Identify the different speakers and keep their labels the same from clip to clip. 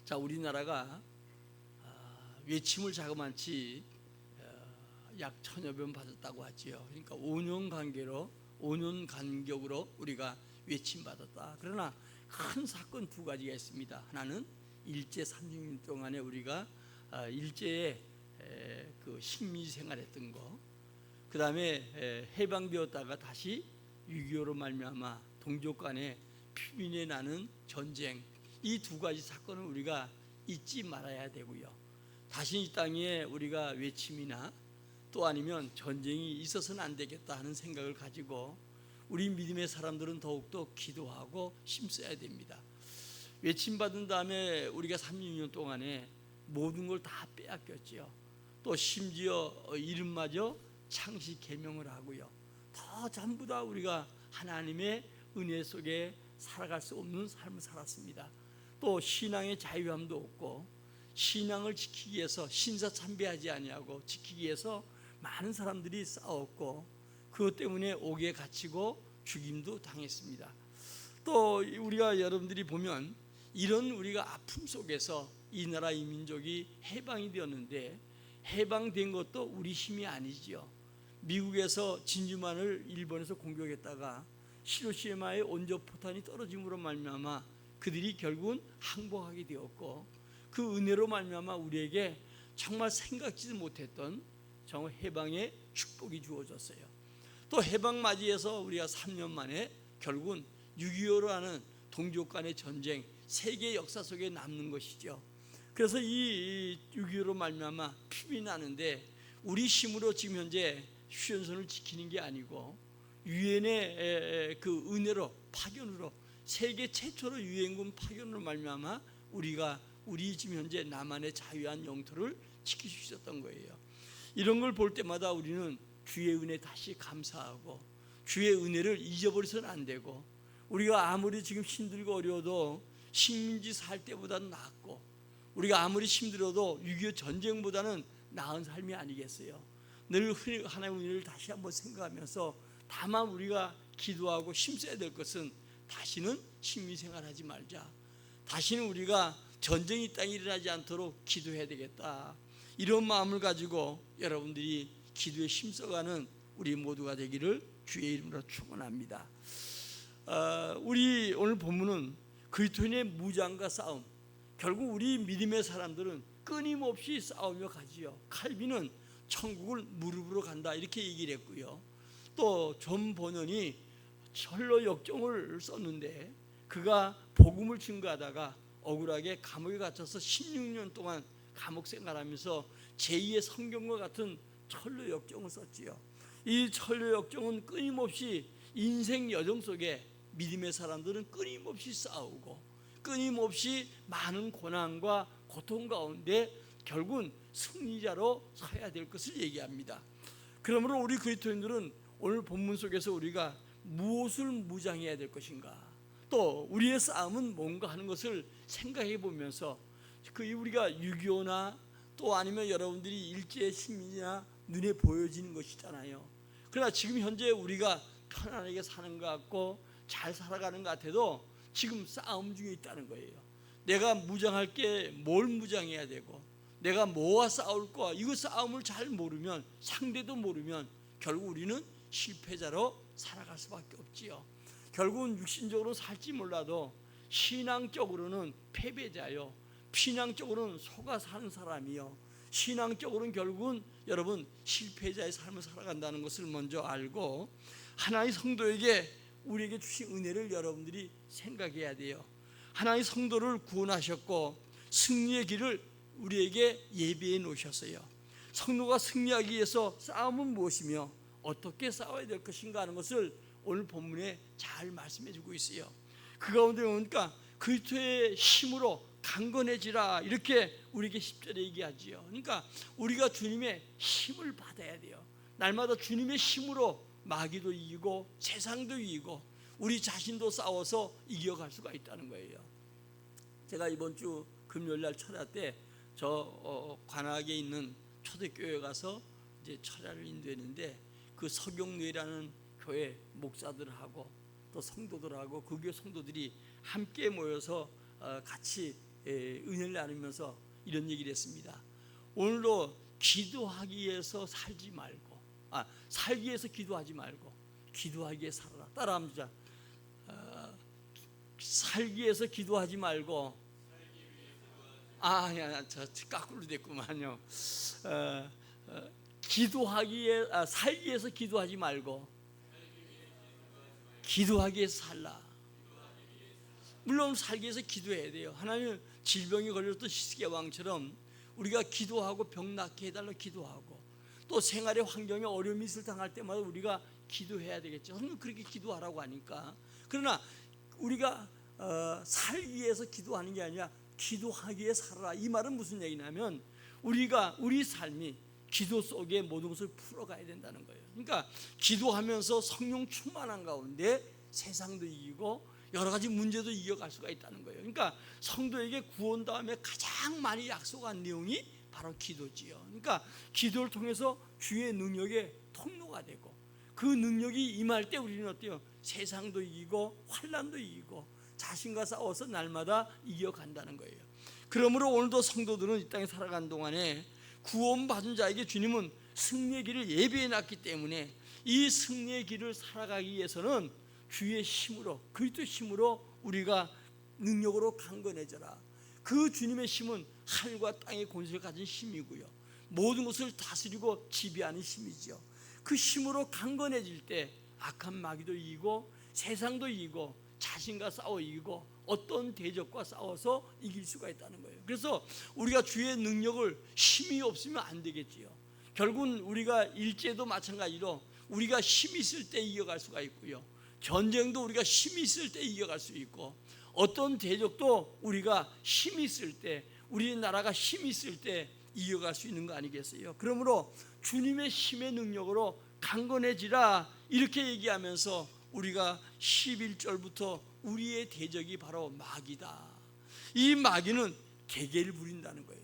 Speaker 1: 자, 우리나라가 외침을 자그만치 약 1000여 번 받았다고 하지요. 그러니까 5년 간격으로 우리가 외침 받았다. 그러나 큰 사건 두 가지가 있습니다. 하나는 일제 30년 동안에 우리가 일제에 그 식민 생활했던 거, 그 다음에 해방되었다가 다시 6.25로 말미암아 동족 간에 피민이 나는 전쟁, 이 두 가지 사건을 우리가 잊지 말아야 되고요. 다시 이 땅에 우리가 외침이나 또 아니면 전쟁이 있어서는 안 되겠다 하는 생각을 가지고 우리 믿음의 사람들은 더욱더 기도하고 힘써야 됩니다. 외침 받은 다음에 우리가 36년 동안에 모든 걸 다 빼앗겼지요. 또 심지어 이름마저 창시 계명을 하고요. 더 전부 다 우리가 하나님의 은혜 속에 살아갈 수 없는 삶을 살았습니다. 또 신앙의 자유함도 없고, 신앙을 지키기 위해서 신사참배하지 아니하고 지키기 위해서 많은 사람들이 싸웠고, 그것 때문에 옥에 갇히고 죽임도 당했습니다. 또 우리가 여러분들이 보면 이런 우리가 아픔 속에서 이 나라 이 민족이 해방이 되었는데, 해방된 것도 우리 힘이 아니지요. 미국에서 진주만을 일본에서 공격했다가 히로시마의 원자포탄이 떨어짐으로 말미암아 그들이 결국은 항복하게 되었고, 그 은혜로 말미암아 우리에게 정말 생각지도 못했던 정말 해방의 축복이 주어졌어요. 또 해방 맞이해서 우리가 3년 만에 결국은 6.25로 하는 동족 간의 전쟁, 세계 역사 속에 남는 것이죠. 그래서 이 6.25로 말미암아 피비 나는데 우리 힘으로 지금 현재 휴전선을 지키는 게 아니고 유엔의 그 은혜로, 파견으로, 세계 최초로 유엔군 파견으로 말미암아 우리가 우리 지금 현재 남한의 자유한 영토를 지킬 수 있었던 거예요. 이런 걸 볼 때마다 우리는 주의 은혜 다시 감사하고 주의 은혜를 잊어버려서는 안 되고, 우리가 아무리 지금 힘들고 어려워도 식민지 살 때보다는 낫고, 우리가 아무리 힘들어도 6.25 전쟁보다는 나은 삶이 아니겠어요. 늘 하나님의 은혜를 다시 한번 생각하면서 다만 우리가 기도하고 힘써야 될 것은 다시는 식민생활하지 말자, 다시는 우리가 전쟁이 이 땅에 일어나지 않도록 기도해야 되겠다, 이런 마음을 가지고 여러분들이 기도에 힘써가는 우리 모두가 되기를 주의 이름으로 축원합니다. 우리 오늘 본문은 그리스도인의 무장과 싸움, 결국 우리 믿음의 사람들은 끊임없이 싸우며 가지요. 칼빈은 천국을 무릎으로 간다 이렇게 얘기를 했고요. 또 존 버넌이 철로 역정을 썼는데 그가 복음을 증거하다가 억울하게 감옥에 갇혀서 16년 동안 감옥 생활하면서 제2의 성경과 같은 철로 역정을 썼지요. 이 철로 역정은 끊임없이 인생 여정 속에 믿음의 사람들은 끊임없이 싸우고 끊임없이 많은 고난과 고통 가운데 결국은 승리자로 서야 될 것을 얘기합니다. 그러므로 우리 그리스도인들은 오늘 본문 속에서 우리가 무엇을 무장해야 될 것인가, 또 우리의 싸움은 뭔가 하는 것을 생각해 보면서, 우리가 6.25나 또 아니면 여러분들이 일제 식민이나 눈에 보여지는 것이잖아요. 그러나 지금 현재 우리가 편안하게 사는 것 같고 잘 살아가는 것 같아도 지금 싸움 중에 있다는 거예요. 내가 무장할 게 뭘 무장해야 되고 내가 뭐와 싸울 거야, 이거 싸움을 잘 모르면, 상대도 모르면 결국 우리는 실패자로 살아갈 수밖에 없지요. 결국은 육신적으로 살지 몰라도 신앙적으로는 패배자요, 신앙적으로는 속아 사는 사람이요, 신앙적으로는 결국은 여러분 실패자의 삶을 살아간다는 것을 먼저 알고, 하나의 성도에게 우리에게 주신 은혜를 여러분들이 생각해야 돼요. 하나의 성도를 구원하셨고 승리의 길을 우리에게 예비해 놓으셨어요. 성도가 승리하기 위해서 싸움은 무엇이며 어떻게 싸워야 될 것인가 하는 것을 오늘 본문에 잘 말씀해 주고 있어요. 그 가운데 보니까 그리스도의 힘으로 강건해지라 이렇게 우리에게 10절에 얘기하지요. 그러니까 우리가 주님의 힘을 받아야 돼요. 날마다 주님의 힘으로 마귀도 이기고 세상도 이기고 우리 자신도 싸워서 이겨갈 수가 있다는 거예요. 제가 이번 주 금요일날 철야 때 저 관악에 있는 초대교회 가서 이제 철야를 인도했는데, 그 서경례라는 교회 목사들하고 또 성도들하고 그 교회 성도들이 함께 모여서 같이 은혜를 나누면서 이런 얘기를 했습니다. 오늘도 기도하기 위해서 살지 말고, 살기 위해서 기도하지 말고 기도하기 위해 살아라. 따라합니다. 살기 위해서 기도하지 말고, 저 거꾸로 됐구만요. 기도하기 위해, 살기 위해서 기도하지 말고 기도하기 위해서 살라. 물론 살기 위해서 기도해야 돼요. 하나님은 질병이 걸렸던 히스기야 왕처럼 우리가 기도하고 병 낫게 해달라고 기도하고, 또 생활의 환경에 어려움이 있을 당할 때마다 우리가 기도해야 되겠죠. 하나님 그렇게 기도하라고 하니까. 그러나 우리가 살기 위해서 기도하는 게 아니라 기도하기 위해 살아라. 이 말은 무슨 얘기냐면 우리 삶이 기도 속에 모든 것을 풀어가야 된다는 거예요. 그러니까 기도하면서 성령 충만한 가운데 세상도 이기고 여러 가지 문제도 이겨갈 수가 있다는 거예요. 그러니까 성도에게 구원 다음에 가장 많이 약속한 내용이 바로 기도지요. 그러니까 기도를 통해서 주의 능력의 통로가 되고, 그 능력이 임할 때 우리는 어때요? 세상도 이기고 환난도 이기고 자신과 싸워서 날마다 이겨간다는 거예요. 그러므로 오늘도 성도들은 이 땅에 살아간 동안에 구원받은 자에게 주님은 승리의 길을 예비해 놨기 때문에 이 승리의 길을 살아가기 위해서는 주의 힘으로, 그리스도의 힘으로 우리가 능력으로 강건해져라. 그 주님의 힘은 하늘과 땅의 권세를 가진 힘이고요, 모든 것을 다스리고 지배하는 힘이죠. 그 힘으로 강건해질 때 악한 마귀도 이기고 세상도 이기고 자신과 싸워 이기고 어떤 대적과 싸워서 이길 수가 있다는 거예요. 그래서 우리가 주의 능력을 힘이 없으면 안 되겠지요. 결국은 우리가 일제도 마찬가지로 우리가 힘이 있을 때 이겨갈 수가 있고요, 전쟁도 우리가 힘이 있을 때 이겨갈 수 있고, 어떤 대적도 우리가 힘이 있을 때, 우리나라가 힘이 있을 때 이겨갈 수 있는 거 아니겠어요? 그러므로 주님의 힘의 능력으로 강건해지라 이렇게 얘기하면서 우리가 11절부터 우리의 대적이 바로 마귀다. 이 마귀는 계계를 부린다는 거예요.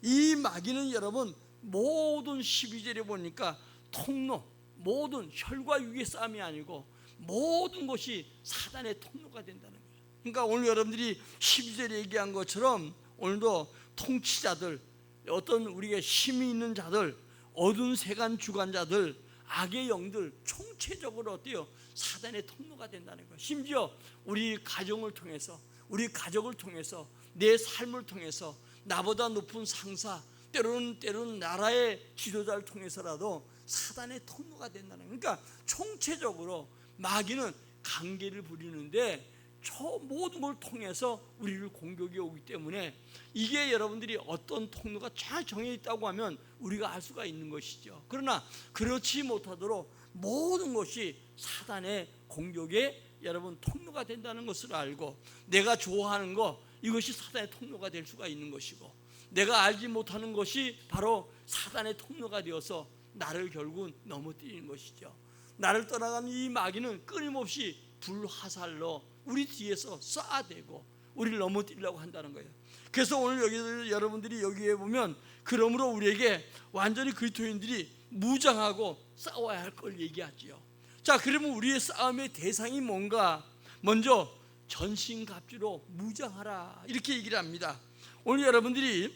Speaker 1: 이 마귀는 여러분 모든 12절에 보니까 통로, 모든 혈과 육의 싸움이 아니고 모든 것이 사단의 통로가 된다는 거예요. 그러니까 오늘 여러분들이 12절에 얘기한 것처럼 오늘도 통치자들, 어떤 우리가 힘이 있는 자들, 어두운 세간 주관자들, 악의 영들 총체적으로 어때요? 사단의 통로가 된다는 거예요. 심지어 우리 가정을 통해서, 우리 가족을 통해서, 내 삶을 통해서 나보다 높은 상사, 때로는 나라의 지도자를 통해서라도 사단의 통로가 된다는 거예요. 그러니까 총체적으로 마귀는 관계를 부리는데 저 모든 걸 통해서 우리를 공격해 오기 때문에 이게 여러분들이 어떤 통로가 잘 정해 있다고 하면 우리가 알 수가 있는 것이죠. 그러나 그렇지 못하도록 모든 것이 사단의 공격에 여러분 통로가 된다는 것을 알고, 내가 좋아하는 거 이것이 사단의 통로가 될 수가 있는 것이고, 내가 알지 못하는 것이 바로 사단의 통로가 되어서 나를 결국은 넘어뜨리는 것이죠. 나를 떠나가는 이 마귀는 끊임없이 불화살로 우리 뒤에서 쏴대고 우리를 넘어뜨리려고 한다는 거예요. 그래서 오늘 여기 여러분들이 여기에 보면 그러므로 우리에게 완전히 그리스도인들이 무장하고 싸워야 할 걸 얘기하지요. 자, 그러면 우리의 싸움의 대상이 뭔가? 먼저 전신갑주로 무장하라 이렇게 얘기를 합니다. 오늘 여러분들이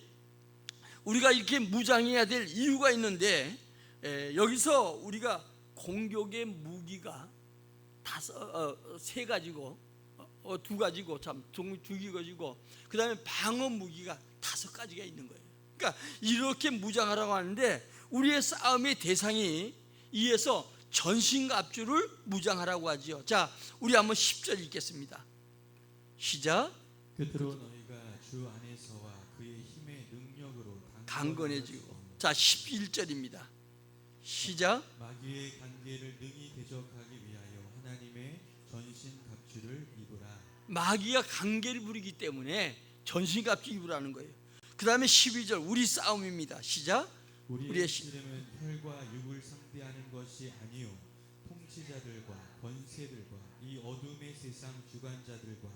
Speaker 1: 우리가 이렇게 무장해야 될 이유가 있는데, 여기서 우리가 공격의 무기가 세 가지고, 두 가지고, 두 가지고, 그 다음에 방어 무기가 5가지가 있는 거예요. 그러니까 이렇게 무장하라고 하는데 우리의 싸움의 대상이 이에서 전신갑주를 무장하라고 하지요. 자, 우리 한번 10절 읽겠습니다. 시작.
Speaker 2: 그대로 너희가 주 안에서와 그의 힘의 능력으로
Speaker 1: 강건해지고. 자, 11절입니다. 시작.
Speaker 2: 마귀의 관계를 능히 대적하기 위하여 하나님의 전신갑주를 입으라.
Speaker 1: 마귀가 관계를 부리기 때문에 전신갑주 입으라는 거예요. 그 다음에 12절 우리 싸움입니다. 시작.
Speaker 2: 우리의 씨름은 혈과 육을 상대하는 것이 아니요 통치자들과 권세들과 이 어둠의 세상 주관자들과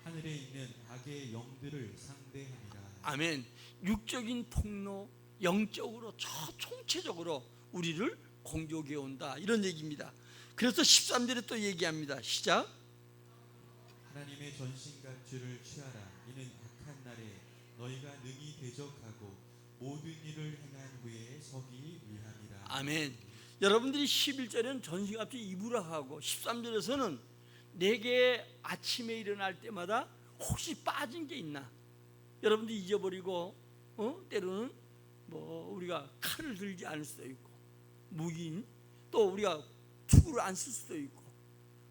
Speaker 2: 하늘에 있는 악의 영들을 상대하니라.
Speaker 1: 아멘. 육적인 통로, 영적으로 총체적으로 우리를 공격해 온다 이런 얘기입니다. 그래서 13절에 또 얘기합니다. 시작.
Speaker 2: 하나님의 전신갑주를 취하라. 이는 악한 날에 너희가 능히 대적하고 모든 일을 행한 후에 서기 위함이라.
Speaker 1: 아멘. 여러분들이 11절에는 전신갑주 입으라 하고 13절에서는 내게 아침에 일어날 때마다 혹시 빠진 게 있나 여러분들이 잊어버리고 때로는 뭐 우리가 칼을 들지 않을 수도 있고 무기인 또 우리가 투구를 안 쓸 수도 있고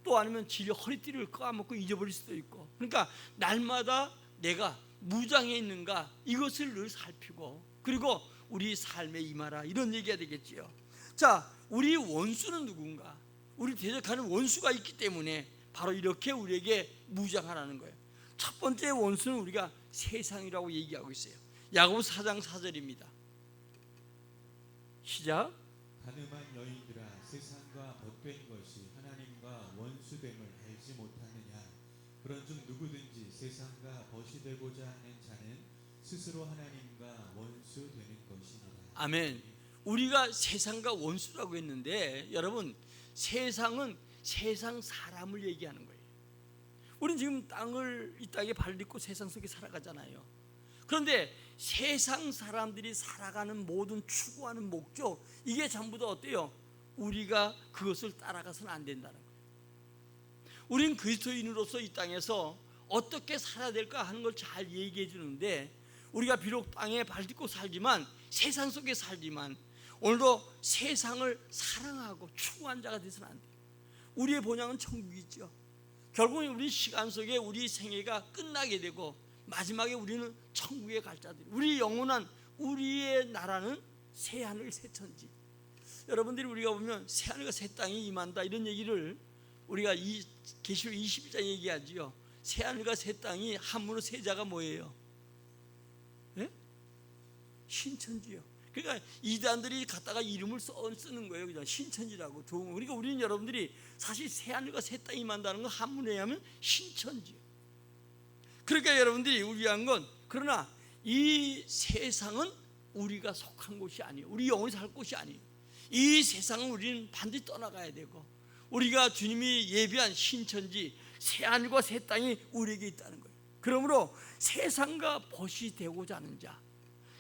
Speaker 1: 또 아니면 허리띠를 까먹고 잊어버릴 수도 있고 그러니까 날마다 내가 무장해 있는가 이것을 늘 살피고 그리고 우리 삶에 임하라 이런 얘기가 되겠지요. 자, 우리 원수는 누군가? 우리 대적하는 원수가 있기 때문에 바로 이렇게 우리에게 무장하라는 거예요. 첫 번째 원수는 우리가 세상이라고 얘기하고 있어요. 야고보서 4장 4절입니다. 시작.
Speaker 2: 가늠한 여인들아 세상과 헛된 것이 하나님과 원수됨을 알지 못하느냐. 그런즉 누구든지 세상과 벗이 되고자 하는 자는 스스로 하나님과 원수 되는 것이니라.
Speaker 1: 아멘. 우리가 세상과 원수라고 했는데 여러분 세상은 세상 사람을 얘기하는 거예요. 우리는 지금 이 땅에 발을 딛고 세상 속에 살아가잖아요. 그런데 세상 사람들이 살아가는 모든 추구하는 목적 이게 전부 다 어때요? 우리가 그것을 따라가서는 안 된다는 거예요. 우리는 그리스도인으로서 이 땅에서 어떻게 살아야 될까 하는 걸 잘 얘기해 주는데 우리가 비록 땅에 발 딛고 살지만 세상 속에 살지만 오늘도 세상을 사랑하고 추구한 자가 되서는 안 돼요. 우리의 본향은 천국이죠. 결국은 우리 시간 속에 우리 생애가 끝나게 되고 마지막에 우리는 천국에 갈 자들. 우리 영원한 우리의 나라는 새하늘 새천지. 여러분들이 우리가 보면 새하늘과 새 땅이 임한다 이런 얘기를 우리가 이 계시록 22장 얘기하지요. 새하늘과 새 땅이 한문으로 세자가 뭐예요? 예? 신천지요. 그러니까 이단들이 갖다가 이름을 쓰는 거예요. 그냥 신천지라고 좋은 거. 그러니까 우리는 여러분들이 사실 새하늘과 새 땅이 임한다는 건 한문에 하면 신천지요. 그러니까 여러분들이 위한 건 그러나 이 세상은 우리가 속한 곳이 아니에요. 우리 영원히 살 곳이 아니에요. 이 세상은 우리는 반드시 떠나가야 되고 우리가 주님이 예비한 신천지 새하늘과 새 땅이 우리에게 있다는 거예요. 그러므로 세상과 벗이 되고자 하는 자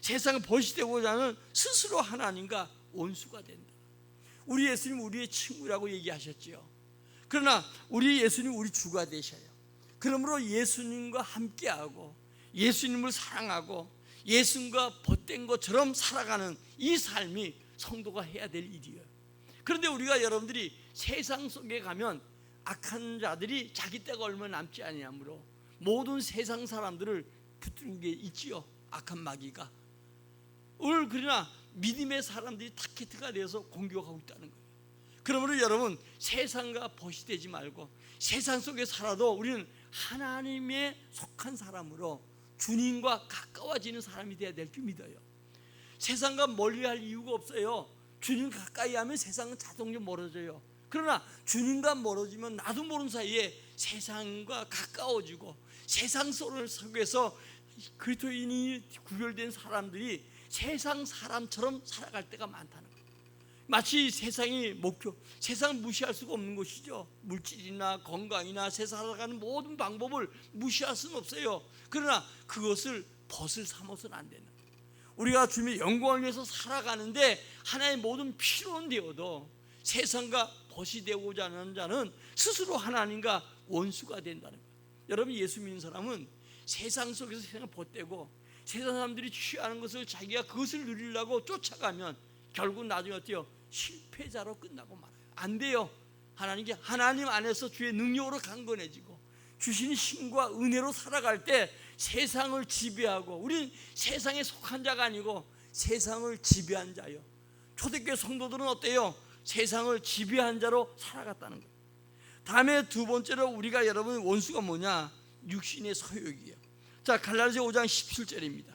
Speaker 1: 세상을 벗이 되고자 하는 스스로 하나님과 원수가 된다. 우리 예수님 우리의 친구라고 얘기하셨지요. 그러나 우리 예수님 우리 주가 되셔요. 그러므로 예수님과 함께하고 예수님을 사랑하고 예수님과 벗된 것처럼 살아가는 이 삶이 성도가 해야 될 일이에요. 그런데 우리가 여러분들이 세상 속에 가면 악한 자들이 자기 때가 얼마 남지 아니하므로 모든 세상 사람들을 붙들고 있지요. 악한 마귀가. 오늘 그러나 믿음의 사람들이 타겟가 되어서 공격하고 있다는 거예요. 그러므로 여러분 세상과 벗이 되지 말고 세상 속에 살아도 우리는 하나님에 속한 사람으로 주님과 가까워지는 사람이 되어야 될 줄 믿어요. 세상과 멀리할 이유가 없어요. 주님 가까이 하면 세상은 자동적으로 멀어져요. 그러나 주님과 멀어지면 나도 모르는 사이에 세상과 가까워지고 세상 속에서 그리스도인이 구별된 사람들이 세상 사람처럼 살아갈 때가 많다는 거예요. 마치 세상이 목표, 세상을 무시할 수가 없는 것이죠. 물질이나 건강이나 세상 살아가는 모든 방법을 무시할 수는 없어요. 그러나 그것을 벗을 삼아서는 안 되는 거예요. 우리가 주님의 영광을 위해서 살아가는데 하나의 모든 필요는 되어도 세상과 벗이 되고자 하는 자는 스스로 하나님과 원수가 된다는 거예요. 여러분 예수 믿는 사람은 세상 속에서 세상을 벗되고 세상 사람들이 취하는 것을 자기가 그것을 누리려고 쫓아가면 결국 나중에 어때요? 실패자로 끝나고 말아요. 안 돼요. 하나님 안에서 주의 능력으로 강건해지고 주신 힘과 은혜로 살아갈 때 세상을 지배하고 우리는 세상에 속한 자가 아니고 세상을 지배한 자요. 초대교회 성도들은 어때요? 세상을 지배한 자로 살아갔다는 거예요. 다음에 두 번째로 우리가 여러분 원수가 뭐냐? 육신의 소욕이에요. 자, 갈라디아 5장 17절입니다.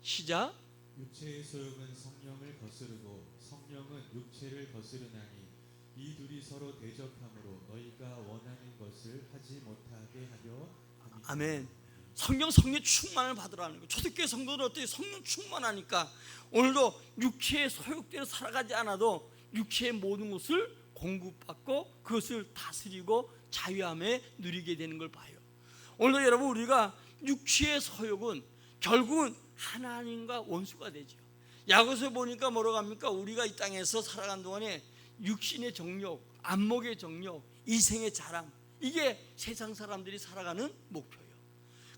Speaker 1: 시작.
Speaker 2: 육체의 소욕은 성령을 거스르고 성령은 육체를 거스르나니 이 둘이 서로 대적함으로 너희가 원하는 것을 하지 못하게 하려 함이라.
Speaker 1: 아멘. 성령 충만을 받으라는 거예요. 초대교회 성도들 어때요? 성령 충만하니까 오늘도 육체의 소욕대로 살아가지 않아도 육체의 모든 것을 공급받고 그것을 다스리고 자유함에 누리게 되는 걸 봐요. 오늘도 여러분 우리가 육체의 소욕은 결국은 하나님과 원수가 되죠. 야고보서 보니까 뭐라고 합니까? 우리가 이 땅에서 살아간 동안에 육신의 정욕, 안목의 정욕, 이생의 자랑, 이게 세상 사람들이 살아가는 목표예요.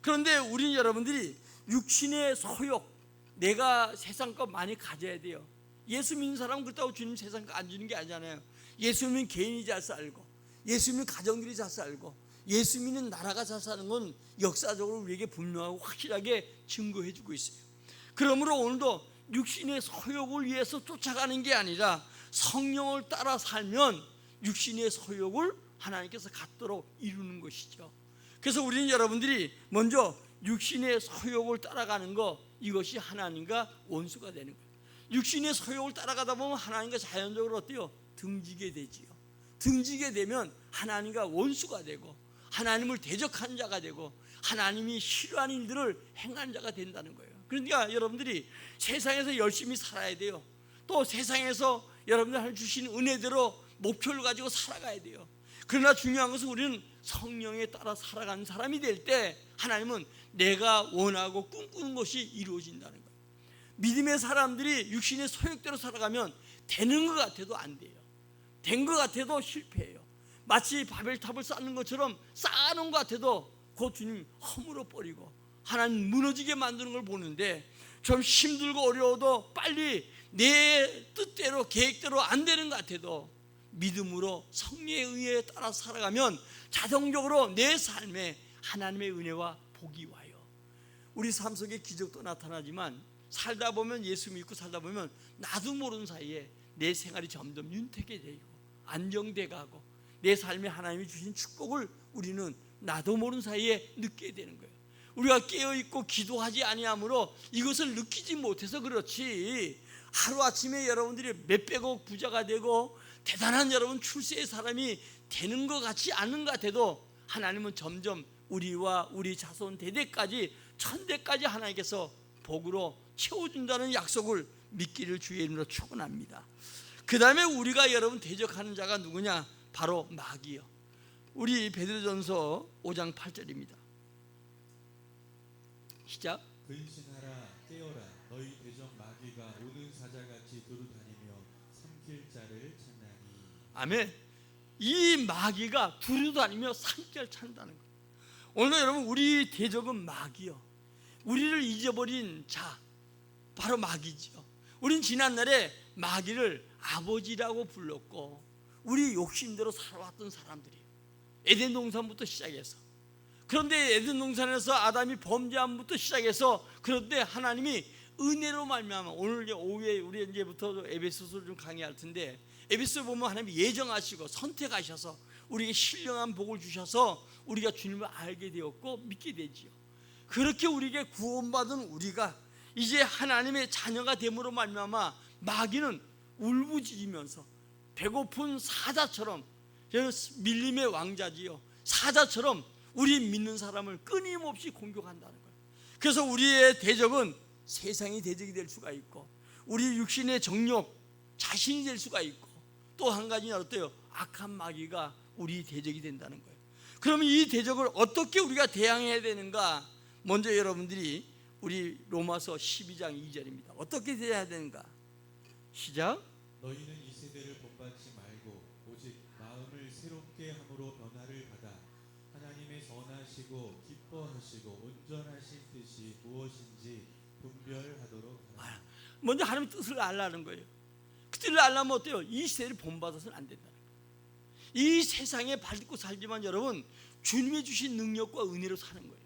Speaker 1: 그런데 우리 여러분들이 육신의 소욕, 내가 세상 것 많이 가져야 돼요. 예수 믿는 사람은 그렇다고 주님 세상 거 안 주는 게 아니잖아요. 예수 믿는 개인이 잘 살고, 예수 믿는 가정들이 잘 살고, 예수 믿는 나라가 잘 사는 건 역사적으로 우리에게 분명하고 확실하게 증거해 주고 있어요. 그러므로 오늘도 육신의 소욕을 위해서 쫓아가는 게 아니라 성령을 따라 살면 육신의 소욕을 하나님께서 갖도록 이루는 것이죠. 그래서 우리는 여러분들이 먼저 육신의 소욕을 따라가는 거, 이것이 하나님과 원수가 되는 거예요. 육신의 소욕을 따라가다 보면 하나님과 자연적으로 어때요? 등지게 되지요. 등지게 되면 하나님과 원수가 되고 하나님을 대적한 자가 되고 하나님이 싫어하는 일들을 행한 자가 된다는 거예요. 그러니까 여러분들이 세상에서 열심히 살아야 돼요. 또 세상에서 여러분들 주신 은혜대로 목표를 가지고 살아가야 돼요. 그러나 중요한 것은 우리는 성령에 따라 살아가는 사람이 될 때 하나님은 내가 원하고 꿈꾸는 것이 이루어진다는 거예요. 믿음의 사람들이 육신의 소욕대로 살아가면 되는 것 같아도 안 돼요. 된 것 같아도 실패해요. 마치 바벨탑을 쌓는 것처럼 쌓아놓은 것 같아도 곧 주님 허물어 버리고 하나님 무너지게 만드는 걸 보는데, 좀 힘들고 어려워도 빨리 내 뜻대로 계획대로 안 되는 것 같아도 믿음으로 성령의 의에 따라 살아가면 자동적으로 내 삶에 하나님의 은혜와 복이 와요. 우리 삶 속에 기적도 나타나지만 살다 보면, 예수 믿고 살다 보면 나도 모르는 사이에 내 생활이 점점 윤택해 되고 안정돼 가고 내 삶에 하나님이 주신 축복을 우리는 나도 모르는 사이에 느끼게 되는 거예요. 우리가 깨어있고 기도하지 아니하므로 이것을 느끼지 못해서 그렇지, 하루아침에 여러분들이 몇백억 부자가 되고 대단한 여러분 출세의 사람이 되는 것 같지 않은 것 같아도 하나님은 점점 우리와 우리 자손 대대까지 천대까지 하나님께서 복으로 채워준다는 약속을 믿기를 주의 이름으로 축원합니다. 그 다음에 우리가 여러분 대적하는 자가 누구냐? 바로 마귀요. 우리 베드로전서 5장 8절입니다. 시작.
Speaker 2: 근신하라, 깨어라. 너희 대적 마귀가 오는 사자같이 두루다니며 삼킬 자를 찾나니.
Speaker 1: 아멘. 이 마귀가 두루다니며 삼킬 찾는다는 거예요. 오늘 여러분, 우리 대적은 마귀요. 우리를 잊어버린 자, 바로 마귀죠. 우린 지난날에 마귀를 아버지라고 불렀고 우리 욕심대로 살아왔던 사람들이에요. 에덴 동산부터 시작해서. 그런데 에덴 동산에서 아담이 범죄함부터 시작해서, 그런데 하나님이 은혜로 말미암아, 오늘 이제 오후에 우리 이제부터 에베소서를 좀 강의할 텐데, 에베소 보면 하나님이 예정하시고 선택하셔서 우리에게 신령한 복을 주셔서 우리가 주님을 알게 되었고 믿게 되지요. 그렇게 우리에게 구원받은 우리가 이제 하나님의 자녀가 됨으로 말미암아 마귀는 울부짖으면서 배고픈 사자처럼, 밀림의 왕자지요, 사자처럼 우리 믿는 사람을 끊임없이 공격한다는 거예요. 그래서 우리의 대적은 세상이 대적이 될 수가 있고 우리 육신의 정욕, 자신이 될 수가 있고, 또 한 가지는 어때요? 악한 마귀가 우리 대적이 된다는 거예요. 그러면 이 대적을 어떻게 우리가 대항해야 되는가? 먼저 여러분들이 우리 로마서 12장 2절입니다. 어떻게 대해야 되는가? 시작.
Speaker 2: 너희는 이 세대를 본받지 말고 오직 마음을 새롭게 함으로 변화를 받아 하나님의 선하시고 기뻐하시고 온전하신 뜻이 무엇인지 분별하도록 하라.
Speaker 1: 먼저 하나님의 뜻을 알라는 거예요. 그 뜻을 알려면 어때요? 이 세대를 본받아서는 안 된다는 거예요. 이 세상에 밟고 살지만 여러분, 주님이 주신 능력과 은혜로 사는 거예요.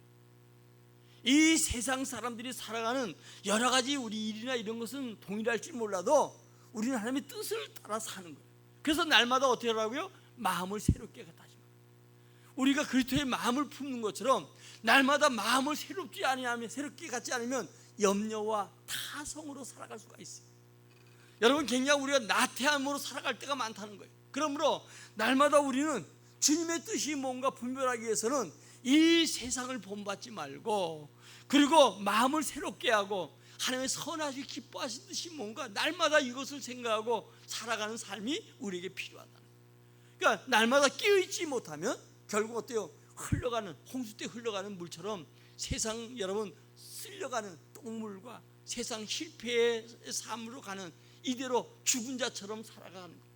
Speaker 1: 이 세상 사람들이 살아가는 여러 가지 우리 일이나 이런 것은 동일할지 몰라도 우리는 하나님의 뜻을 따라 사는 거예요. 그래서 날마다 어떻게 하라고요? 마음을 새롭게 다짐하는 거예요. 우리가 그리스도의 마음을 품는 것처럼 날마다 마음을 새롭게 갖지 않으면 염려와 타성으로 살아갈 수가 있어요. 여러분, 굉장히 우리가 나태함으로 살아갈 때가 많다는 거예요. 그러므로 날마다 우리는 주님의 뜻이 뭔가 분별하기 위해서는 이 세상을 본받지 말고, 그리고 마음을 새롭게 하고 하나님의 선하시 기뻐하신 뜻이 뭔가 날마다 이것을 생각하고 살아가는 삶이 우리에게 필요하다는 거예요. 그러니까 날마다 깨어있지 못하면 결국 어때요? 흘러가는, 홍수 때 흘러가는 물처럼 세상 여러분 쓸려가는 똥물과 세상 실패의 삶으로 가는 이대로 죽은 자처럼 살아가는 거예요.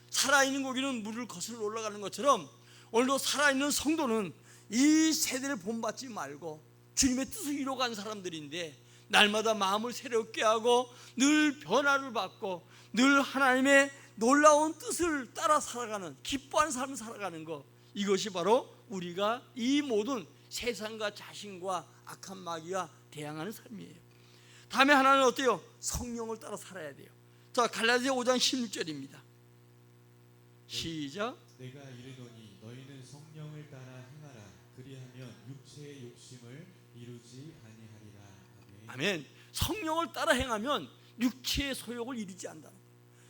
Speaker 1: 살아있는 고기는 물을 거슬러 올라가는 것처럼 오늘도 살아있는 성도는 이 세대를 본받지 말고 주님의 뜻을 이뤄간 사람들인데 날마다 마음을 새롭게 하고 늘 변화를 받고 늘 하나님의 놀라운 뜻을 따라 살아가는 기뻐하는 삶을 살아가는 것, 이것이 바로 우리가 이 모든 세상과 자신과 악한 마귀와 대항하는 삶이에요. 다음에 하나는 어때요? 성령을 따라 살아야 돼요. 자, 갈라디아 5장 16절입니다. 시작.
Speaker 2: 내가 이르노니 너희는 성령을 따라 행하라. 그리하면 육체의 욕심을 이루지 아니하리라.
Speaker 1: 아멘. 성령을 따라 행하면 육체의 소욕을 이루지 않는다.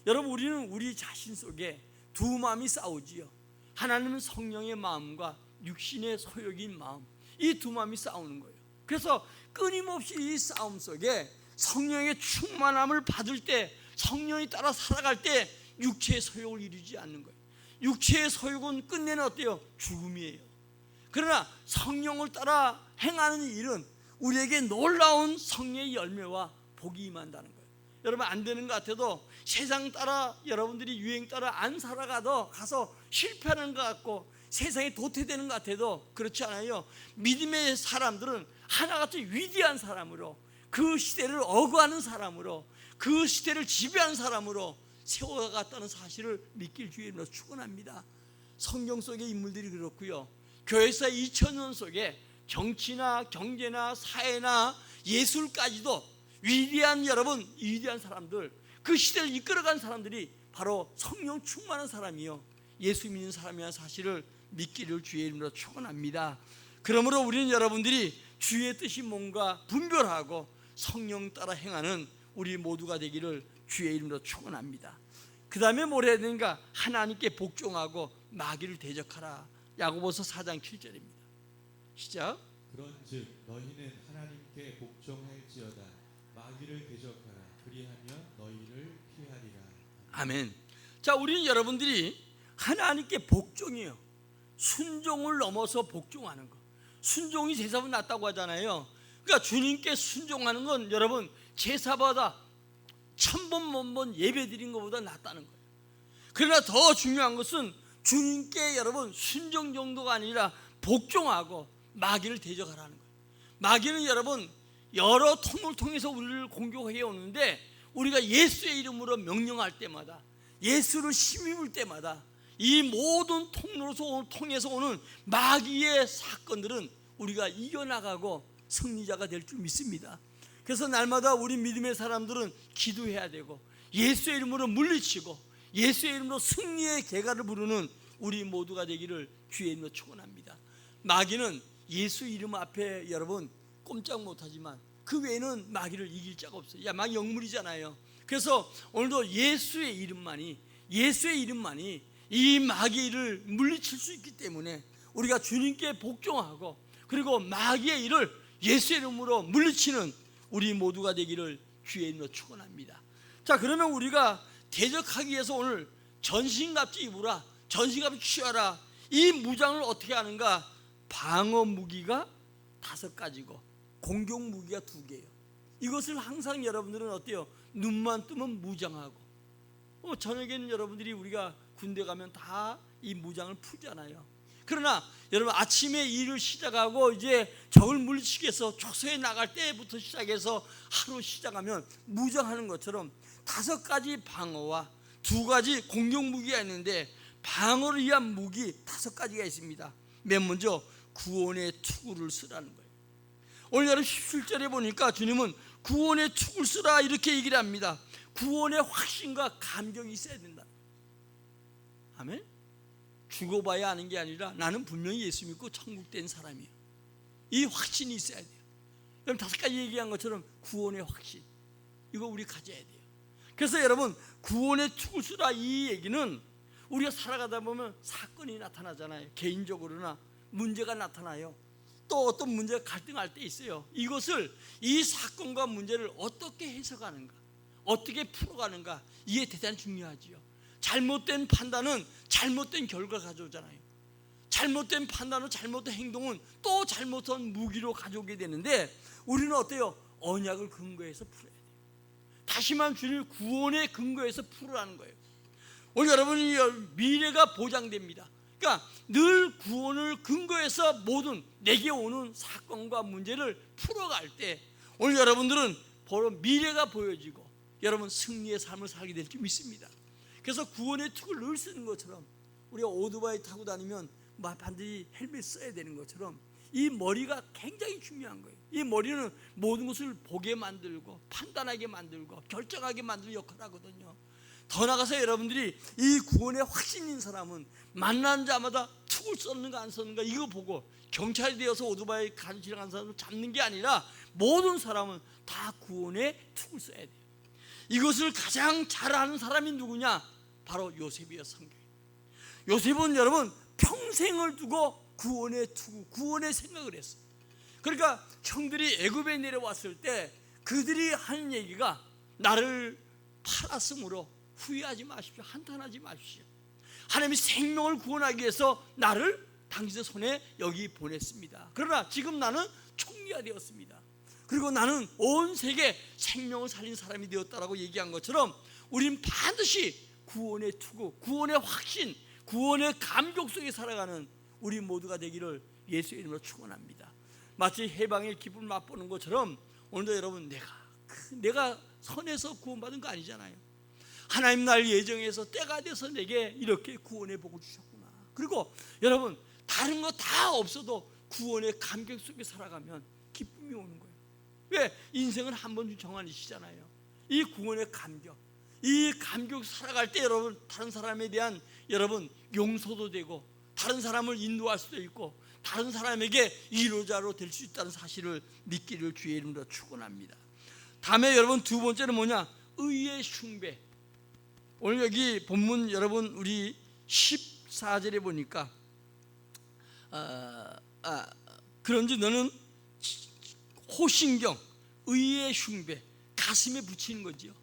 Speaker 1: 여러분, 우리는 우리 자신 속에 두 마음이 싸우지요. 하나님은 성령의 마음과 육신의 소욕인 마음, 이 두 마음이 싸우는 거예요. 그래서 끊임없이 이 싸움 속에 성령의 충만함을 받을 때, 성령이 따라 살아갈 때 육체의 소욕을 이루지 않는 거예요. 육체의 소욕은 끝내는 어때요? 죽음이에요. 그러나 성령을 따라 행하는 일은 우리에게 놀라운 성령의 열매와 복이 임한다는 거예요. 여러분, 안 되는 것 같아도 세상 따라 여러분들이 유행 따라 안 살아가도 가서 실패하는 것 같고 세상에 도태되는 것 같아도 그렇지 않아요. 믿음의 사람들은 하나같이 위대한 사람으로, 그 시대를 어거하는 사람으로, 그 시대를 지배한 사람으로 세워갔다는 사실을 믿길 주의 이름으로 축원합니다. 성경 속의 인물들이 그렇고요. 교회사 2000년 속에 정치나 경제나 사회나 예술까지도 위대한, 여러분, 위대한 사람들, 그 시대를 이끌어간 사람들이 바로 성령 충만한 사람이요, 예수 믿는 사람이라는 사실을 믿기를 주의 이름으로 축원합니다. 그러므로 우리는 여러분들이 주의 뜻이 뭔가 분별하고 성령 따라 행하는 우리 모두가 되기를 주의 이름으로 축원합니다. 그 다음에 뭘 해야 되는가? 하나님께 복종하고 마귀를 대적하라. 야고보서 4장 7절입니다. 시작.
Speaker 2: 그런즉 너희는 하나님께 복종할지어다. 마귀를 대적하라. 그리하면 너희를 피하리라.
Speaker 1: 아멘. 자, 우리는 여러분들이 하나님께 복종이에요. 순종을 넘어서 복종하는 것. 순종이 제사보다 낫다고 하잖아요. 그러니까 주님께 순종하는 건 여러분 제사보다 1000번 만번 예배 드린 것보다 낫다는 거예요. 그러나 더 중요한 것은 주님께 여러분 순종 정도가 아니라 복종하고 마귀를 대적하라는 거예요. 마귀는 여러분 여러 통로를 통해서 우리를 공격해 오는데, 우리가 예수의 이름으로 명령할 때마다, 예수를 힘입을 때마다 이 모든 통로로 통해서 오는 마귀의 사건들은 우리가 이겨나가고 승리자가 될 줄 믿습니다. 그래서 날마다 우리 믿음의 사람들은 기도해야 되고 예수의 이름으로 물리치고 예수의 이름으로 승리의 계가를 부르는 우리 모두가 되기를 주의 이름으로 축원합니다. 마귀는 예수 이름 앞에 여러분 꼼짝 못하지만 그 외에는 마귀를 이길 자가 없어요. 야, 마귀 영물이잖아요. 그래서 오늘도 예수의 이름만이 이 마귀를 물리칠 수 있기 때문에 우리가 주님께 복종하고 그리고 마귀의 일을 예수의 이름으로 물리치는 우리 모두가 되기를 주의 이름으로 축원합니다. 자, 그러면 우리가 대적하기 위해서 오늘 전신갑주 입으라, 전신갑주 취하라. 이 무장을 어떻게 하는가? 방어 무기가 5가지고 공격 무기가 2개예요. 이것을 항상 여러분들은 어때요? 눈만 뜨면 무장하고, 저녁에는 여러분들이 우리가 군대 가면 다 이 무장을 풀잖아요. 그러나 여러분 아침에 일을 시작하고 이제 적을 물리치기 위해서 초소에 나갈 때부터 시작해서 하루 시작하면 무장하는 것처럼 5가지 방어와 2가지 공격 무기가 있는데, 방어를 위한 무기 5가지가 있습니다. 맨 먼저 구원의 투구를 쓰라는 거예요. 오늘 여러분 17절에 보니까 주님은 구원의 투구를 쓰라 이렇게 얘기를 합니다. 구원의 확신과 감격이 있어야 된다. 아멘. 죽어봐야 아는 게 아니라 나는 분명히 예수 믿고 천국 된 사람이에요. 이 확신이 있어야 돼요. 여러분 5가지 얘기한 것처럼 구원의 확신, 이거 우리 가져야 돼요. 그래서 여러분 구원의 투구를 쓰라 이 얘기는 우리가 살아가다 보면 사건이 나타나잖아요. 개인적으로나 문제가 나타나요. 또 어떤 문제가 갈등할 때 있어요. 이것을, 이 사건과 문제를 어떻게 해석하는가, 어떻게 풀어가는가, 이게 대단히 중요하지요. 잘못된 판단은 잘못된 결과를 가져오잖아요. 잘못된 판단은, 잘못된 행동은 또 잘못한 무기로 가져오게 되는데, 우리는 어때요? 언약을 근거해서 풀어야 돼요. 다시 말하면 주님의 구원의 근거에서 풀으라는 거예요. 오늘 여러분이 미래가 보장됩니다. 그러니까 늘 구원을 근거해서 모든 내게 오는 사건과 문제를 풀어갈 때 오늘 여러분들은 바로 미래가 보여지고 여러분 승리의 삶을 살게 될 줄 믿습니다. 그래서 구원의 툭을 늘 쓰는 것처럼 우리가 오토바이 타고 다니면 반드시 헬멧 써야 되는 것처럼 이 머리가 굉장히 중요한 거예요. 이 머리는 모든 것을 보게 만들고 판단하게 만들고 결정하게 만드는 역할을 하거든요. 더 나아가서 여러분들이 이 구원의 확신인 사람은 만난 자마다 툭을 썼는가 안 썼는가 이거 보고 경찰이 되어서 오토바이 간지나간 사람을 잡는 게 아니라 모든 사람은 다 구원의 툭을 써야 돼요. 이것을 가장 잘하는 사람이 누구냐? 바로 요셉이요, 성경에. 요셉은 여러분 평생을 두고 구원의 투구, 구원의 생각을 했어요. 그러니까 형들이 애굽에 내려왔을 때 그들이 하는 얘기가 나를 팔았으므로 후회하지 마십시오. 한탄하지 마십시오. 하나님이 생명을 구원하기 위해서 나를 당신의 손에 여기 보냈습니다. 그러나 지금 나는 총리가 되었습니다. 그리고 나는 온 세계 생명을 살린 사람이 되었다라고 얘기한 것처럼 우린 반드시 구원의 투구, 구원의 확신, 구원의 감격 속에 살아가는 우리 모두가 되기를 예수의 이름으로 축원합니다. 마치 해방의 기쁨을 맛보는 것처럼 오늘도 여러분 내가 선에서 구원받은 거 아니잖아요. 하나님 날 예정해서 때가 돼서 내게 이렇게 구원의 복을 주셨구나. 그리고 여러분 다른 거 다 없어도 구원의 감격 속에 살아가면 기쁨이 오는 거예요. 왜? 인생은 한 번 정한이시잖아요. 이 구원의 감격, 이 감격 살아갈 때 여러분 다른 사람에 대한 여러분 용서도 되고 다른 사람을 인도할 수도 있고 다른 사람에게 위로자로 될 수 있다는 사실을 믿기를 주의 이름으로 축원합니다. 다음에 여러분 두 번째는 뭐냐? 의의 숭배. 오늘 여기 본문 여러분 우리 14절에 보니까 그런지 너는 호신경, 의의 숭배, 가슴에 붙이는 거지요.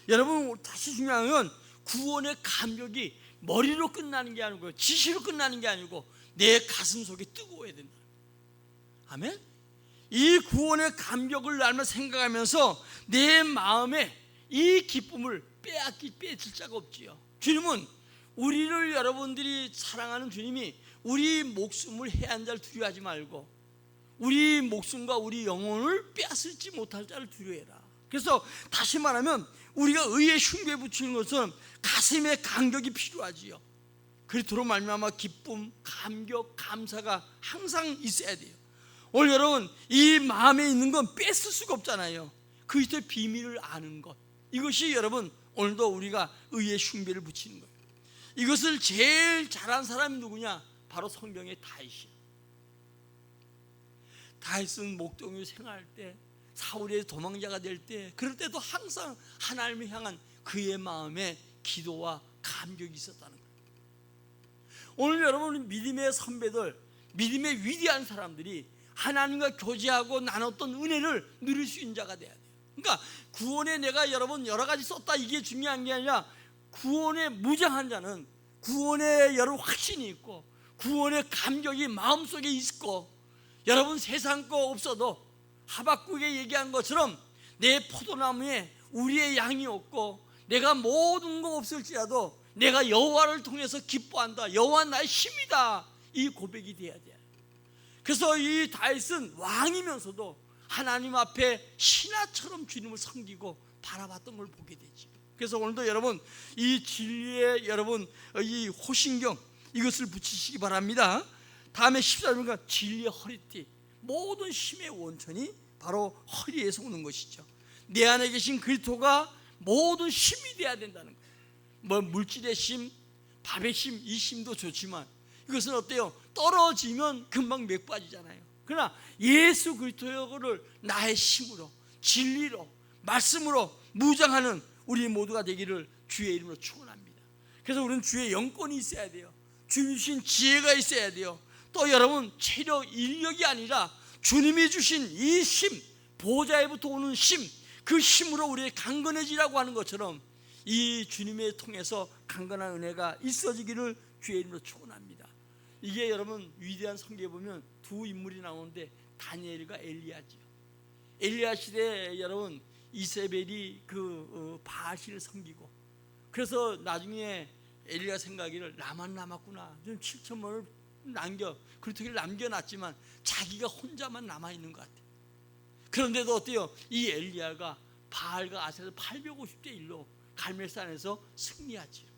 Speaker 1: 여러분 다시 중요한 건 구원의 감격이 머리로 끝나는 게 아니고 지시로 끝나는 게 아니고 내 가슴 속에 뜨거워야 된다. 아멘. 이 구원의 감격을 날마다 생각하면서 내 마음에 이 기쁨을 빼앗을 자가 없지요. 주님은 우리를 여러분들이 사랑하는 주님이 우리 목숨을 해한 자를 두려워하지 말고 우리 목숨과 우리 영혼을 빼앗을지 못할 자를 두려워해라. 그래서 다시 말하면 우리가 의의 흉배에 붙이는 것은 가슴에 감격이 필요하지요. 그리도록 말미암아 기쁨, 감격, 감사가 항상 있어야 돼요. 오늘 여러분 이 마음에 있는 건 뺏을 수가 없잖아요. 그리스도의 비밀을 아는 것, 이것이 여러분 오늘도 우리가 의의 흉배를 붙이는 거예요. 이것을 제일 잘한 사람이 누구냐? 바로 성경의 다윗이에요. 다윗은 목동에 생활할 때 사울의 도망자가 될 때 그럴 때도 항상 하나님을 향한 그의 마음에 기도와 감격이 있었다는 거예요. 오늘 여러분 믿음의 선배들, 믿음의 위대한 사람들이 하나님과 교제하고 나눴던 은혜를 누릴 수 있는 자가 돼야 돼요. 그러니까 구원에 내가 여러분 여러 가지 썼다 이게 중요한 게 아니라 구원에 무장한 자는 구원에 여러 확신이 있고 구원의 감격이 마음속에 있고 여러분 세상 거 없어도 하박국에 얘기한 것처럼 내 포도나무에 우리의 양이 없고 내가 모든 거 없을지라도 내가 여호와를 통해서 기뻐한다. 여호와 나의 힘이다. 이 고백이 돼야 돼요. 그래서 이 다윗은 왕이면서도 하나님 앞에 신하처럼 주님을 섬기고 바라봤던 걸 보게 되죠. 그래서 오늘도 여러분 이 진리의 여러분 이 호신경 이것을 붙이시기 바랍니다. 다음에 14절과 진리의 허리띠, 모든 힘의 원천이 바로 허리에서 오는 것이죠. 내 안에 계신 그리스도가 모든 힘이 돼야 된다는 거예요. 뭐 물질의 힘, 밥의 힘, 이 힘도 좋지만 이것은 어때요? 떨어지면 금방 맥 빠지잖아요. 그러나 예수 그리스도를 나의 힘으로, 진리로, 말씀으로 무장하는 우리 모두가 되기를 주의 이름으로 축원합니다. 그래서 우리는 주의 영권이 있어야 돼요. 주님 주신 지혜가 있어야 돼요. 또 여러분 체력, 인력이 아니라 주님이 주신 이 힘, 보좌에부터 오는 힘, 그 힘으로 우리의 강건해지라고 하는 것처럼 이 주님의 통해서 강건한 은혜가 있어지기를 주의 이름으로 축원합니다. 이게 여러분 위대한 성경에 보면 두 인물이 나오는데 다니엘과 엘리야지요. 엘리야 시대에 여러분 이세벨이 그 바알신을 섬기고, 그래서 나중에 엘리야 생각이를 나만 남았구나, 좀 7천명을 그렇게 남겨놨지만 자기가 혼자만 남아있는 것 같아요. 그런데도 어때요? 이 엘리야가 바알과 아셀을 850대 1로 갈멜산에서 승리하지요.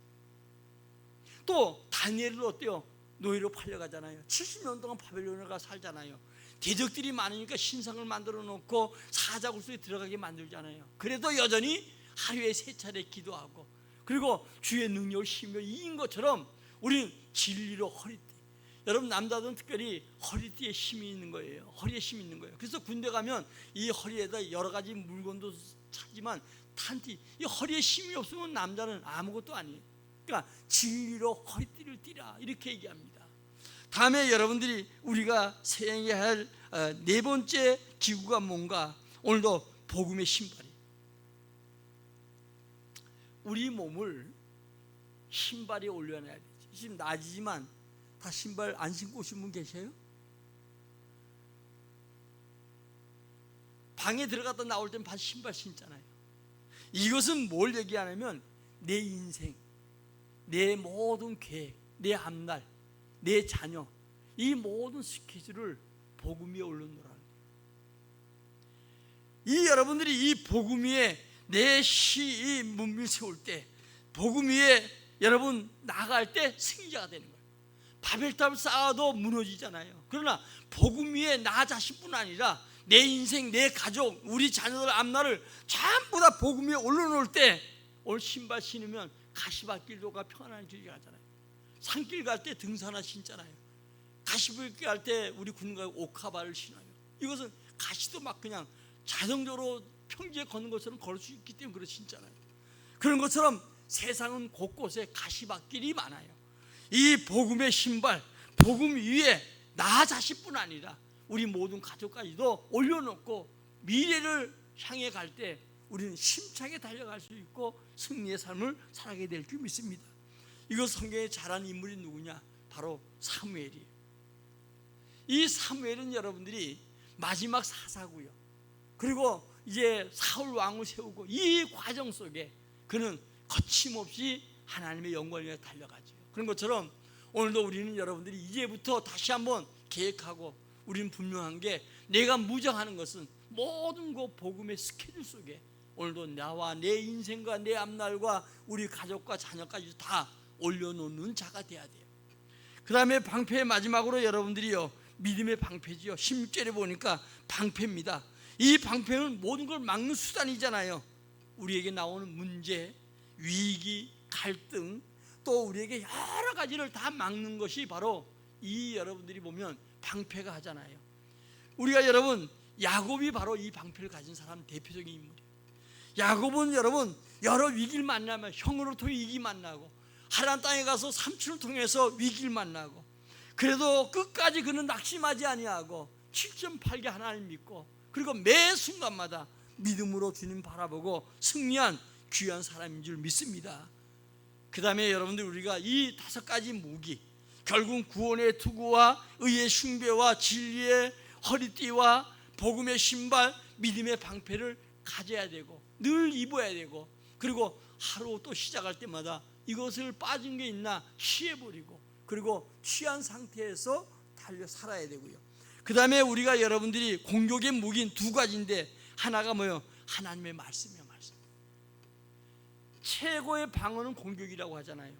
Speaker 1: 또 다니엘을 어때요? 노예로 팔려가잖아요. 70년 동안 바벨론에 가 살잖아요. 대적들이 많으니까 신상을 만들어 놓고 사자굴 속에 들어가게 만들잖아요. 그래도 여전히 하루에 3차례 기도하고, 그리고 주의 능력을 힘으로 이긴 것처럼 우리는 진리로 허리띠, 여러분 남자들은 특별히 허리띠에 힘이 있는 거예요. 허리에 힘이 있는 거예요. 그래서 군대 가면 이 허리에다 여러 가지 물건도 차지만 탄티, 이 허리에 힘이 없으면 남자는 아무것도 아니에요. 그러니까 진리로 허리띠를 띠라, 이렇게 얘기합니다. 다음에 여러분들이 우리가 수행해야 할 4번째 기구가 뭔가? 오늘도 복음의 신발이, 우리 몸을 신발에 올려놔야 되지. 지금 낮이지만 다 신발 안 신고 오신 분 계세요? 방에 들어갔다 나올 땐 반 신발 신잖아요. 이것은 뭘 얘기하냐면 내 인생, 내 모든 계획, 내 앞날, 내 자녀, 이 모든 스케줄을 복음 위에 올려놓으라는 거예요. 이 여러분들이 이 복음 위에 내 이 문밀 세울 때, 복음 위에 여러분 나갈 때 승리자가 되는 거예요. 바벨탑을 쌓아도 무너지잖아요. 그러나 복음 위에 나 자신뿐 아니라 내 인생, 내 가족, 우리 자녀들 앞날을 전부 다 복음 위에 올려놓을 때, 오늘 신발 신으면 가시밭길도 가 평안한 길이 가잖아요. 산길 갈 때 등산화 신잖아요. 가시밭길 갈 때 우리 군가 오카바를 신어요. 이것은 가시도 막 그냥 자동적으로 평지에 걷는 것처럼 걸을 수 있기 때문에 그걸 신잖아요. 그런 것처럼 세상은 곳곳에 가시밭길이 많아요. 이 복음의 신발, 복음 위에 나 자신뿐 아니라 우리 모든 가족까지도 올려놓고 미래를 향해 갈 때 우리는 힘차게 달려갈 수 있고 승리의 삶을 살아가게 될 줄 믿습니다. 이거 성경에 잘한 인물이 누구냐? 바로 사무엘이에요. 이 사무엘은 여러분들이 마지막 사사고요. 그리고 이제 사울 왕을 세우고 이 과정 속에 그는 거침없이 하나님의 영광을 위해 달려가죠. 그런 것처럼 오늘도 우리는 여러분들이 이제부터 다시 한번 계획하고, 우리는 분명한 게 내가 무장하는 것은 모든 그 복음의 스케줄 속에 오늘도 나와 내 인생과 내 앞날과 우리 가족과 자녀까지 다 올려놓는 자가 돼야 돼요. 그 다음에 방패의 마지막으로 여러분들이요, 믿음의 방패지요. 16절에 보니까 방패입니다. 이 방패는 모든 걸 막는 수단이잖아요. 우리에게 나오는 문제, 위기, 갈등, 또 우리에게 여러 가지를 다 막는 것이 바로 이 여러분들이 보면 방패가 하잖아요. 우리가 여러분 야곱이 바로 이 방패를 가진 사람 대표적인 인물이에요. 야곱은 여러분 여러 위기를 만나면 형으로 통해 위기 만나고, 하란 땅에 가서 삼촌을 통해서 위기를 만나고, 그래도 끝까지 그는 낙심하지 아니하고 7.8개 하나님 믿고, 그리고 매 순간마다 믿음으로 주님 바라보고 승리한 귀한 사람인 줄 믿습니다. 그 다음에 여러분들 우리가 이 5가지 무기, 결국 구원의 투구와 의의 숭배와 진리의 허리띠와 복음의 신발, 믿음의 방패를 가져야 되고 늘 입어야 되고, 그리고 하루 또 시작할 때마다 이것을 빠진 게 있나 취해버리고, 그리고 취한 상태에서 달려 살아야 되고요. 그 다음에 우리가 여러분들이 공격의 무기는 2가지인데, 하나가 뭐예요? 하나님의 말씀이에요. 말씀. 최고의 방어는 공격이라고 하잖아요.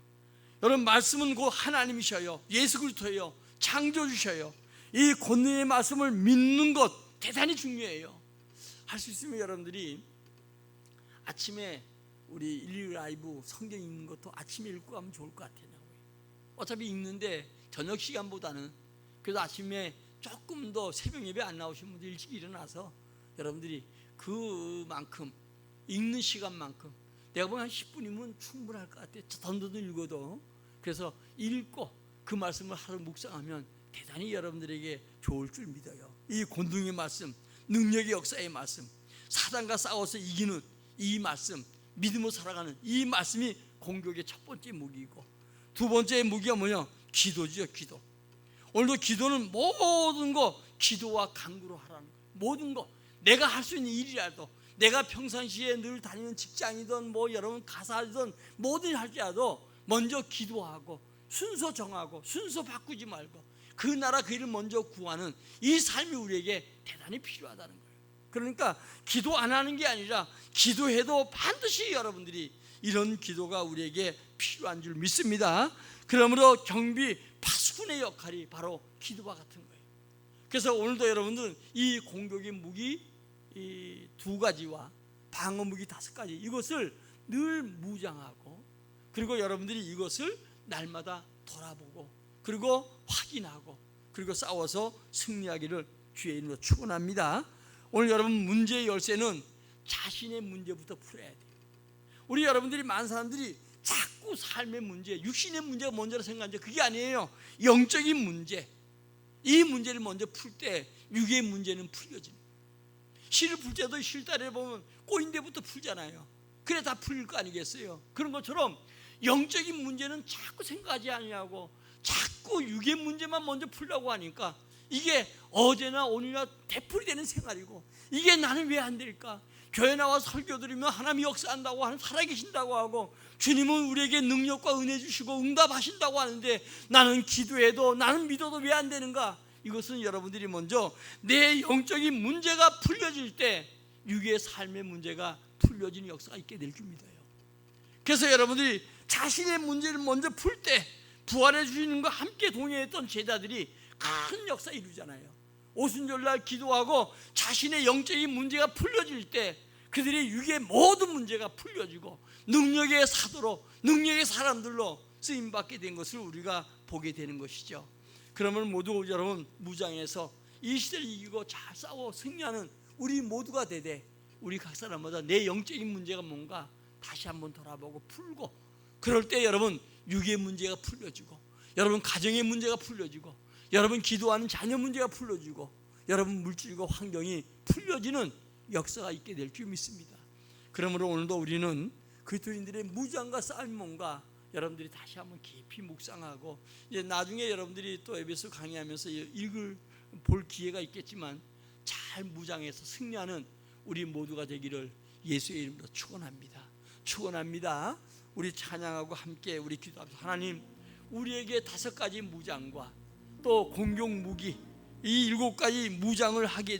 Speaker 1: 여러분 말씀은 곧 하나님이셔요. 예수 그리스도예요. 창조주셔요. 이 권능의 말씀을 믿는 것 대단히 중요해요. 할 수 있으면 여러분들이 아침에 우리 119 라이브 성경 읽는 것도 아침에 읽고 가면 좋을 것 같아요. 어차피 읽는데 저녁 시간보다는, 그래서 아침에 조금 더 새벽 예배 안 나오신 분들 일찍 일어나서 여러분들이 그만큼 읽는 시간만큼, 내가 보면 한 10분이면 충분할 것 같아요. 던져도 읽어도. 그래서 읽고 그 말씀을 하루 묵상하면 대단히 여러분들에게 좋을 줄 믿어요. 이 권능의 말씀, 능력의 역사의 말씀, 사단과 싸워서 이기는 이 말씀, 믿음으로 살아가는 이 말씀이 공격의 첫 번째 무기이고, 2번째 무기가 뭐냐? 기도죠. 기도. 오늘도 기도는 모든 거 기도와 간구로 하라는 거예요. 모든 거 내가 할 수 있는 일이라도, 내가 평상시에 늘 다니는 직장이든 뭐 여러분 가사든 뭐든 할지라도 먼저 기도하고 순서 정하고 순서 바꾸지 말고 그 나라 그 일을 먼저 구하는 이 삶이 우리에게 대단히 필요하다는 거예요. 그러니까 기도 안 하는 게 아니라 기도해도 반드시 여러분들이 이런 기도가 우리에게 필요한 줄 믿습니다. 그러므로 경비 파수꾼의 역할이 바로 기도와 같은 거예요. 그래서 오늘도 여러분들은 이 공격의 무기 이 2가지와 방어 무기 5가지 이것을 늘 무장하고, 그리고 여러분들이 이것을 날마다 돌아보고 그리고 확인하고 그리고 싸워서 승리하기를 주의 이름으로 축원합니다. 오늘 여러분 문제의 열쇠는 자신의 문제부터 풀어야 돼요. 우리 여러분들이 많은 사람들이 자꾸 삶의 문제, 육신의 문제가 먼저라 생각하는데 그게 아니에요. 영적인 문제, 이 문제를 먼저 풀 때 육의 문제는 풀려집니다. 실을 풀 때도 실다리에 보면 꼬인 데부터 풀잖아요. 그래 다 풀릴 거 아니겠어요? 그런 것처럼 영적인 문제는 자꾸 생각하지 아니하고 자꾸 육의 문제만 먼저 풀려고 하니까 이게 어제나 오늘이나 되풀이 되는 생활이고, 이게 나는 왜 안 될까? 교회 나와 설교 드리면 하나님이 역사한다고 하는, 살아계신다고 하고 주님은 우리에게 능력과 은혜 주시고 응답하신다고 하는데 나는 기도해도 나는 믿어도 왜 안 되는가? 이것은 여러분들이 먼저 내 영적인 문제가 풀려질 때 육의 삶의 문제가 풀려지는 역사가 있게 될 줄 믿어요. 그래서 여러분들이 자신의 문제를 먼저 풀 때 부활해 주시는과 함께 동행했던 제자들이 큰 역사 이루잖아요. 오순절날 기도하고 자신의 영적인 문제가 풀려질 때 그들의 육의 모든 문제가 풀려지고 능력의 사도로, 능력의 사람들로 쓰임받게 된 것을 우리가 보게 되는 것이죠. 그러면 모두 여러분 무장해서 이 시대를 이기고 잘 싸워 승리하는 우리 모두가 되되, 우리 각 사람마다 내 영적인 문제가 뭔가 다시 한번 돌아보고 풀고, 그럴 때 여러분 육의 문제가 풀려지고, 여러분 가정의 문제가 풀려지고, 여러분 기도하는 자녀 문제가 풀려지고, 여러분 물질과 환경이 풀려지는 역사가 있게 될 줄 믿습니다. 그러므로 오늘도 우리는 그리스도인들의 무장과 싸움이 뭔가 여러분들이 다시 한번 깊이 묵상하고, 이제 나중에 여러분들이 또 에베소 강의하면서 볼 기회가 있겠지만 잘 무장해서 승리하는 우리 모두가 되기를 예수의 이름으로 축원합니다. 축원합니다. 우리 찬양하고 함께 우리 기도합시다. 하나님, 우리에게 5가지 무장과 또 공격 무기, 이 7가지 무장을 하게 해주시옵소서.